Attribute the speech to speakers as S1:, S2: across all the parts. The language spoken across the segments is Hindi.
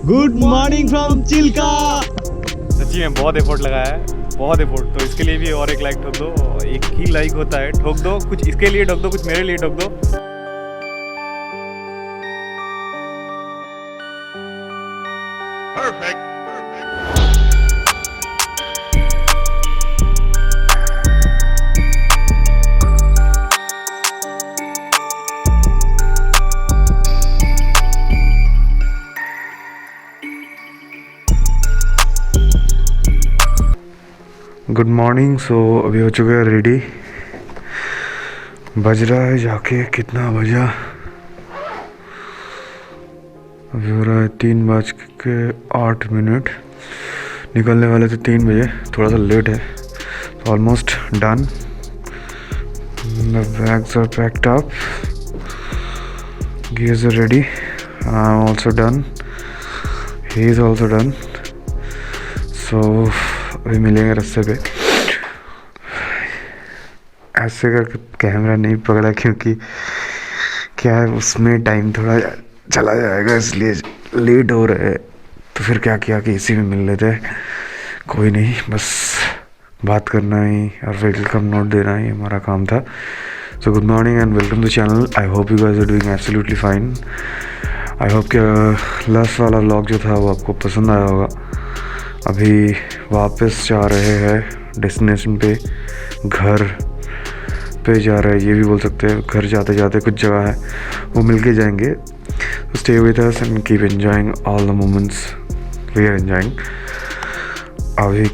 S1: Good morning from Chilka.
S2: सच्ची में बहुत एफर्ट लगाया है, बहुत एफर्ट। तो इसके लिए भी और एक लाइक ठोक दो। एक ही लाइक होता है, ठोक दो। कुछ इसके लिए ठोक दो, कुछ मेरे लिए ठोक दो। परफेक्ट।
S3: Good morning. सो अभी हो चुका है रेडी। बज रहा है जाके कितना बजा, अभी हो रहा है 3:08। निकलने वाले थे 3 बजे, थोड़ा सा लेट है। Almost done. The bags are packed up, gears are ready. I am also done, he is also done. So अभी मिलेंगे रास्ते पे। ऐसे का कैमरा नहीं पकड़ा क्योंकि क्या है उसमें टाइम थोड़ा चला जाएगा, इसलिए लेट हो रहे हैं। तो फिर क्या किया कि इसी में मिल लेते हैं। कोई नहीं, बस बात करना ही और वेलकम नोट देना ही हमारा काम था। So good morning and welcome to channel. I hope you guys are doing absolutely fine. I hope कि लास्ट वाला व्लॉग जो था वो आपको पसंद आया होगा। अभी वापस जा रहे हैं डेस्टिनेशन पे, घर पे जा रहे हैं, ये भी बोल सकते हैं। घर जाते जाते कुछ जगह है वो मिल के जाएंगे। Stay with us and keep enjoying all the moments we are enjoying. अभी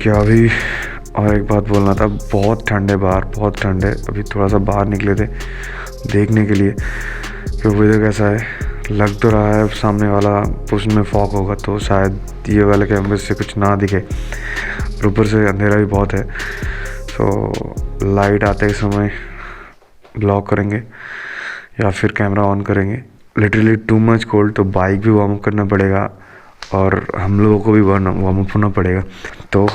S3: और एक बात बोलना था, बहुत ठंड है बाहर, बहुत ठंड है। अभी थोड़ा सा बाहर निकले थे देखने के लिए कि वेदर कैसा है। लग तो रहा है सामने वाला पोर्शन में फॉग होगा, तो शायद ये वाले कैमरे से कुछ ना दिखे। ऊपर से अंधेरा भी बहुत है। सो लाइट आते ही समय ब्लॉक करेंगे या फिर कैमरा ऑन करेंगे। लिटरली टू मच कोल्ड, तो बाइक भी वार्म अप करना पड़ेगा और हम लोगों को भी वार्म अप होना पड़ेगा। तो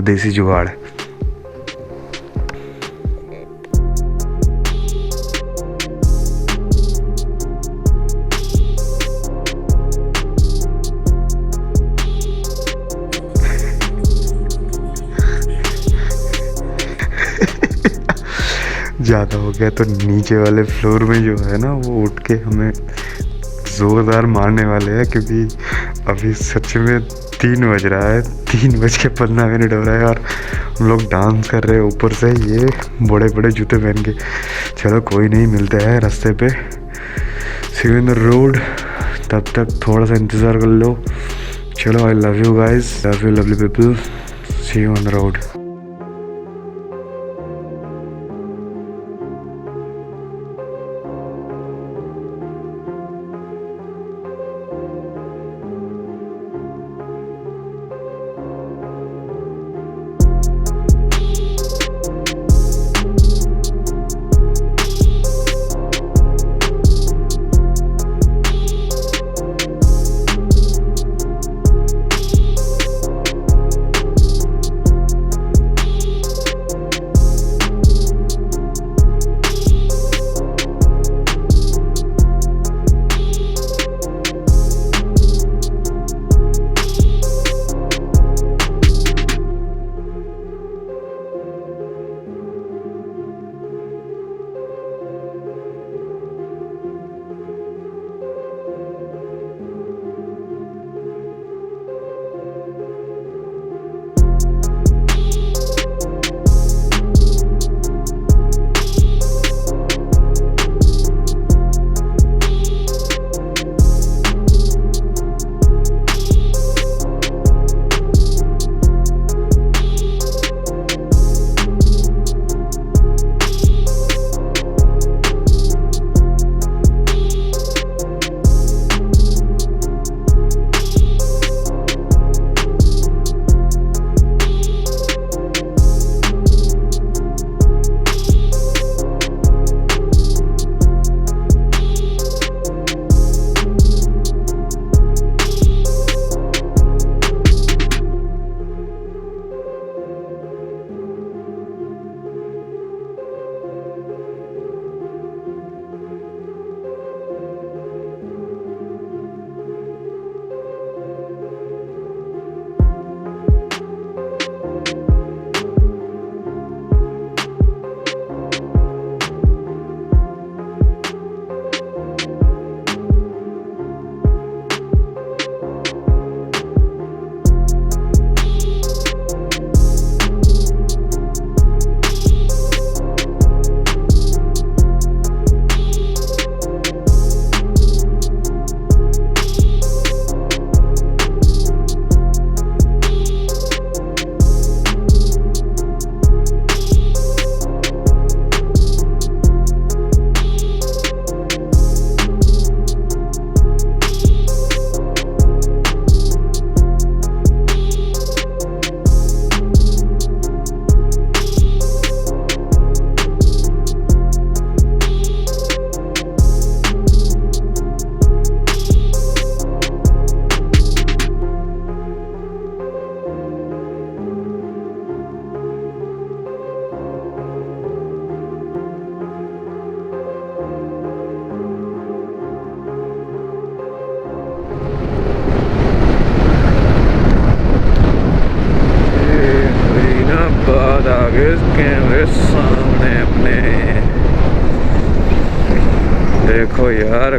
S3: देसी जुगाड़ है। ज़्यादा हो गया तो नीचे वाले फ्लोर में जो है ना वो उठ के हमें ज़ोरदार मारने वाले हैं, क्योंकि अभी सच में 3 बज रहा है, 3:15 हो रहा है और हम लोग डांस कर रहे हैं ऊपर से ये बड़े बड़े जूते पहन के। चलो कोई नहीं, मिलते हैं रास्ते पे। See you in the road. तब तक थोड़ा सा इंतज़ार कर लो। चलो, I love you guys, love you lovely people. See you on the road.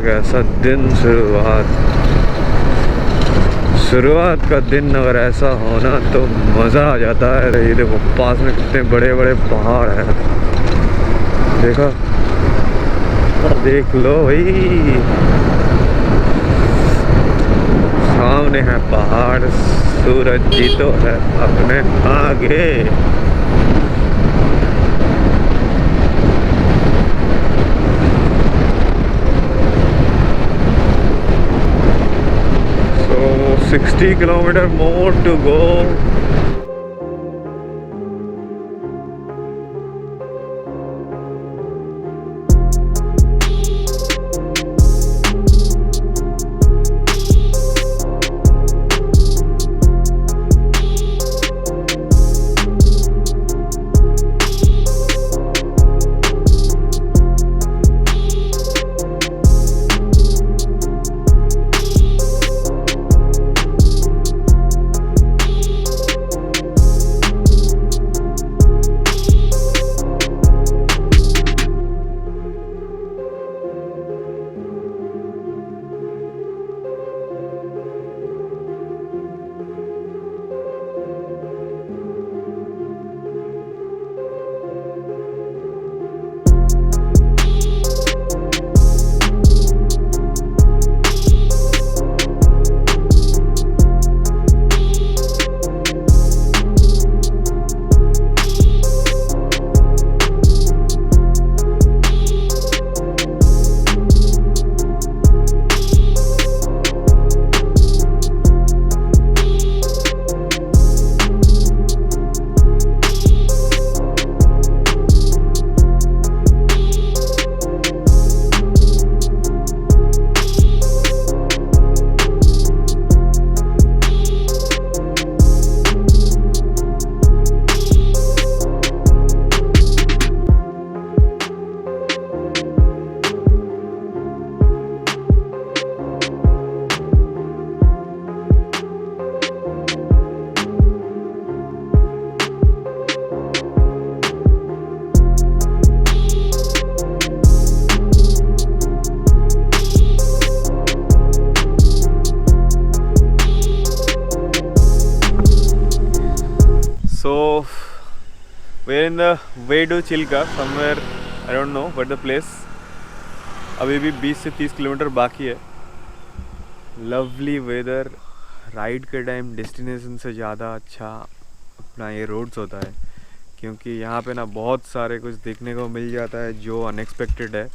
S3: कैसा दिन शुरुआत का दिन अगर ऐसा होना तो मज़ा आ जाता है। ये देखो पास में कितने बड़े बड़े पहाड़ हैं, देखो देख लो भाई, सामने है पहाड़, सूरज जी तो है अपने आगे। So 60 kilometer more to go.
S2: So we're in the way to Chilka, somewhere I don't know but the place. अभी भी 20 से 30 किलोमीटर बाकी है। लवली वेदर, राइड के टाइम डेस्टिनेशन से ज़्यादा अच्छा अपना ये रोड्स होता है, क्योंकि यहाँ पे ना बहुत सारे कुछ देखने को मिल जाता है जो अनएक्सपेक्टेड है,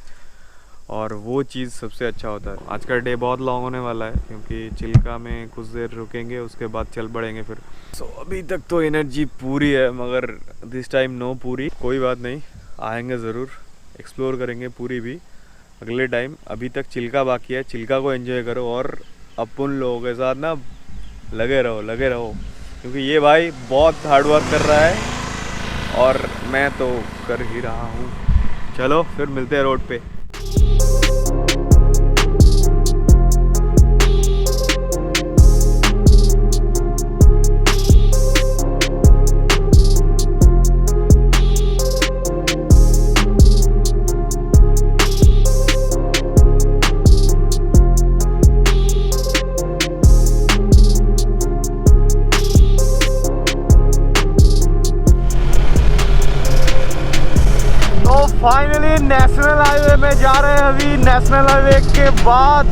S2: और वो चीज़ सबसे अच्छा होता है। आज का डे बहुत लॉन्ग होने वाला है, क्योंकि चिल्का में कुछ देर रुकेंगे, उसके बाद चल पड़ेंगे फिर। सो अभी तक तो एनर्जी पूरी है, मगर दिस टाइम नो पूरी। कोई बात नहीं, आएंगे ज़रूर, एक्सप्लोर करेंगे पूरी भी अगले टाइम। अभी तक चिल्का बाकी है, चिल्का को एंजॉय करो और अपन लोगों के साथ ना लगे रहो, क्योंकि ये भाई बहुत हार्ड वर्क कर रहा है और मैं तो कर ही रहा हूँ। चलो फिर मिलते हैं रोड पे। फाइनली नेशनल हाईवे में जा रहे हैं। अभी नेशनल हाईवे के बाद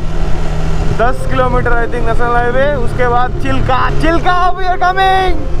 S2: 10 kilometre I think national highway, उसके बाद Chilka we are coming.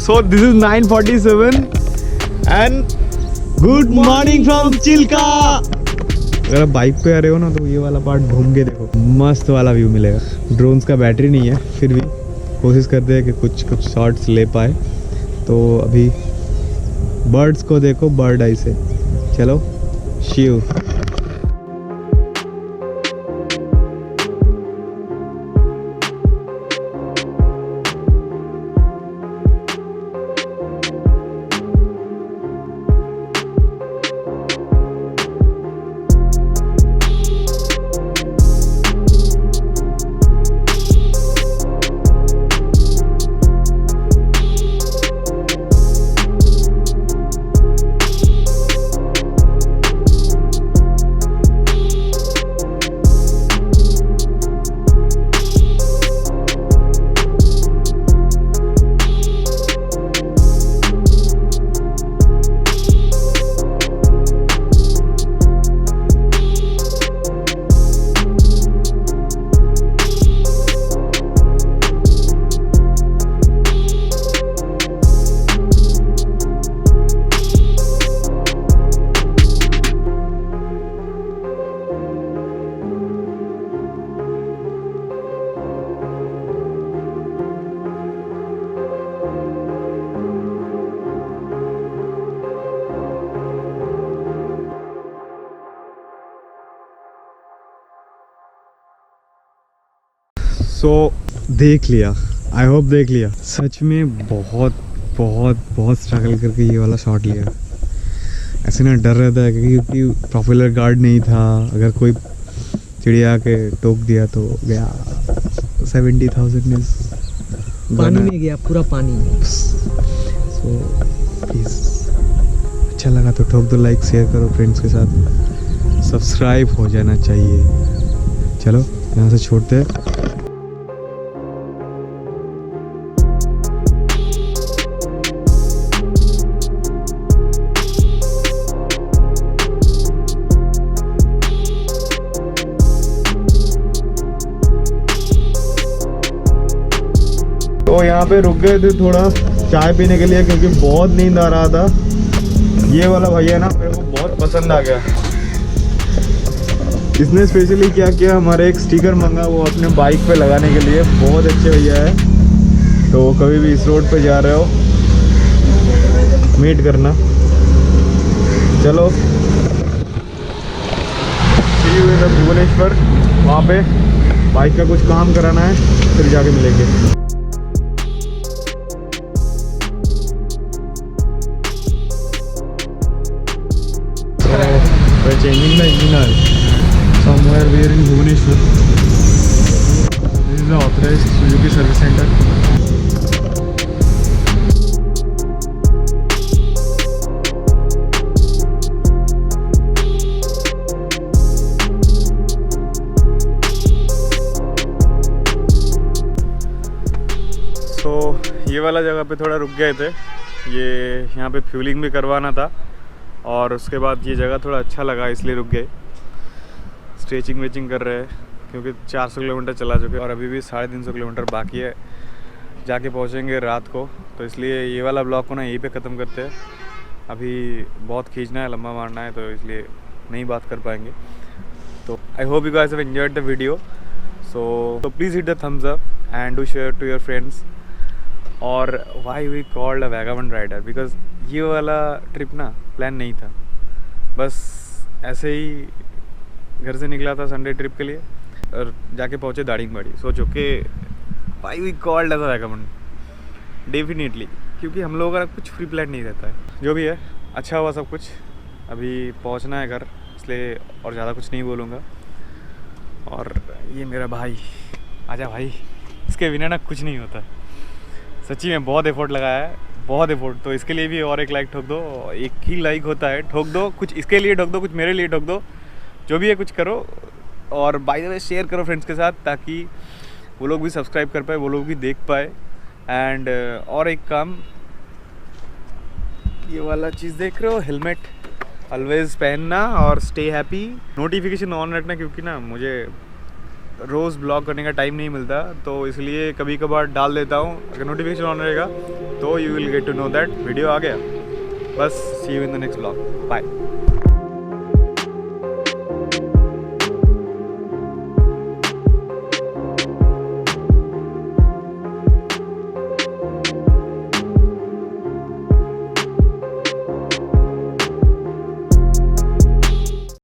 S2: So this is 9:47 and
S1: good morning from Chilka.
S2: अगर आप बाइक पे आ रहे हो ना तो ये वाला पार्ट घूम के देखो, मस्त वाला व्यू मिलेगा। ड्रोन्स का बैटरी नहीं है, फिर भी कोशिश करते हैं कि कुछ शॉट्स ले पाए। तो अभी बर्ड्स को देखो बर्ड आई से। चलो शिव। सो देख लिया, आई होप देख लिया। सच में बहुत बहुत बहुत स्ट्रगल करके ये वाला शॉट लिया। ऐसे ना डर रहता है क्योंकि प्रॉपुलर गार्ड नहीं था, अगर कोई चिड़िया के टोक दिया तो गया 70,000 इज
S1: पानी में गया, पूरा पानी में।
S2: सो प्लीज़ अच्छा लगा तो ठोक दो, लाइक शेयर करो फ्रेंड्स के साथ, सब्सक्राइब हो जाना चाहिए। चलो यहाँ से छोड़ते हैं। तो यहाँ पे रुक गए थे थोड़ा चाय पीने के लिए क्योंकि बहुत नींद आ रहा था। ये वाला भैया ना मेरे को बहुत पसंद आ गया। इसने स्पेशली क्या किया, हमारे एक स्टिकर मंगा वो अपने बाइक पे लगाने के लिए। बहुत अच्छे भैया है, तो कभी भी इस रोड पे जा रहे हो मीट करना। चलो भुवनेश्वर, वहाँ पे बाइक का कुछ काम कराना है, फिर जाके मिलेंगे। We're changing the engine oil. Somewhere we are in Bhubaneswar. This is the authorized Suzuki service center. So ये वाला जगह पे थोड़ा रुक गए थे, ये यहाँ पे फ्यूलिंग भी करवाना था और उसके बाद ये जगह थोड़ा अच्छा लगा इसलिए रुक गए। स्ट्रेचिंग वेचिंग कर रहे हैं क्योंकि 400 किलोमीटर चला चुके और अभी भी 350 किलोमीटर बाकी है, जाके पहुंचेंगे रात को। तो इसलिए ये वाला ब्लॉग को ना यहीं पे ख़त्म करते हैं। अभी बहुत खींचना है, लंबा मारना है, तो इसलिए नहीं बात कर पाएंगे। तो I hope you guys have enjoyed the video. So please hit the thumbs up and do share to your friends. और why we called a vagabond rider, because ये वाला ट्रिप ना प्लान नहीं था, बस ऐसे ही घर से निकला था संडे ट्रिप के लिए और जाके पहुँचे दारिंगबाड़ी। सोचो कि why we called as a vagabond, definitely क्योंकि हम लोगों का कुछ फ्री प्लान नहीं रहता है। जो भी है अच्छा हुआ सब कुछ। अभी पहुँचना है घर, इसलिए और ज़्यादा कुछ नहीं बोलूँगा। और ये मेरा भाई, आजा भाई, इसके बिना ना कुछ नहीं होता। सच्ची में बहुत एफर्ट लगाया है, बहुत एफर्ट। तो इसके लिए भी और एक लाइक ठोक दो, एक ही लाइक होता है, ठोक दो। कुछ इसके लिए ठोक दो, कुछ मेरे लिए ठोक दो, जो भी है कुछ करो। और बाय द वे शेयर करो फ्रेंड्स के साथ, ताकि वो लोग भी सब्सक्राइब कर पाए, वो लोग भी देख पाए। एंड और एक काम, ये वाला चीज़ देख रहे हो, हेलमेट ऑलवेज पहनना और स्टे हैप्पी। नोटिफिकेशन ऑन रखना, क्योंकि ना मुझे रोज़ ब्लॉग करने का टाइम नहीं मिलता, तो इसलिए कभी कभार डाल देता हूँ। अगर नोटिफिकेशन ऑन रहेगा तो you will get to know that video आ गया। बस see you in the next blog, bye.